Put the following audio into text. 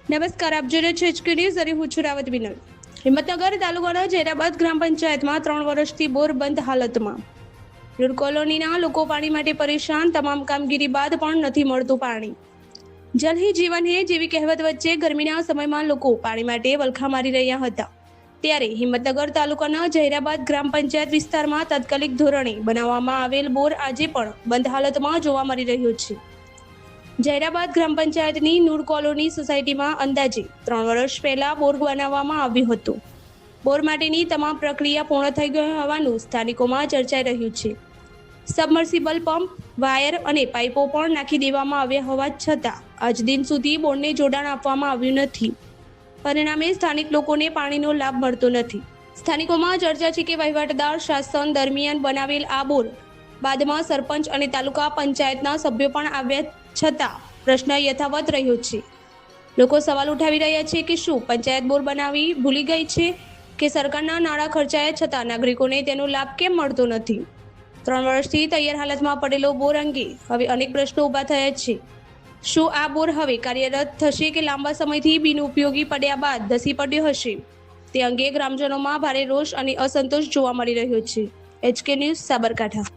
નમસ્કાર, આપ જોઈ રહ્યા છો HK ન્યૂઝ અને હું છું રાવત વિનલ। હિંમતનગર તાલુકાના જૈરાબાદ ગ્રામ પંચાયતમાં 3 વર્ષથી બોર બંધ હાલતમાં। રૂર કોલોનીના લોકો પાણી માટે પરેશાન। તમામ કામગીરી બાદ પણ નથી મળતું પાણી। જલ હી જીવન હે જેવી કહેવત વચ્ચે ગરમીના સમયમાં લોકો પાણી માટે વલખા મારી રહ્યા હતા। ત્યારે હિંમતનગર તાલુકાના જૈરાબાદ ગ્રામ પંચાયત વિસ્તારમાં તાત્કાલિક ધોરણે બનાવવામાં આવેલ બોર આજે પણ બંધ હાલતમાં જોવા મળી રહ્યો છે। જૈરાબાદ ગ્રામ પંચાયતની નૂર કોલોની સોસાયટીમાં અંદાજે 3 વર્ષ પહેલા બોર બનાવવામાં આવ્યું હતું। બોર માટેની તમામ પ્રક્રિયા પૂર્ણ થઈ ગઈ હોવાનું સ્થાનિકોમાં ચર્ચાઈ રહ્યું છે। સબમર્સિબલ પંપ, વાયર અને પાઇપો પણ નાખી દેવામાં આવ્યા હોવા છતાં આજ દિન સુધી બોરને જોડાણ આપવામાં આવ્યું નથી। પરિણામે સ્થાનિક લોકોને પાણીનો લાભ મળતો નથી। સ્થાનિકોમાં ચર્ચા છે કે વહીવટદાર શાસન દરમિયાન બનાવેલ આ બોર બાદમાં સરપંચ અને તાલુકા પંચાયતના સભ્યો પણ આવ્યા છતાં પ્રશ્ન યથાવત રહ્યો છે। લોકો સવાલ ઉઠાવી રહ્યા છે કે શું પંચાયત બોર બનાવી ભૂલી ગઈ છે કે સરકારના નાણાં ખર્ચાયા છતાં નાગરિકોને તેનો લાભ કેમ મળતો નથી। 3 વર્ષથી તૈયાર હાલતમાં પડેલો બોર અંગે હવે અનેક પ્રશ્નો ઊભા થયા છે। શું આ બોર હવે કાર્યરત થશે કે લાંબા સમયથી બિનઉપયોગી પડ્યા બાદ ધસી પડ્યો હશે, તે અંગે ગ્રામજનોમાં ભારે રોષ અને અસંતોષ જોવા મળી રહ્યો છે। HK news, Sabarkantha.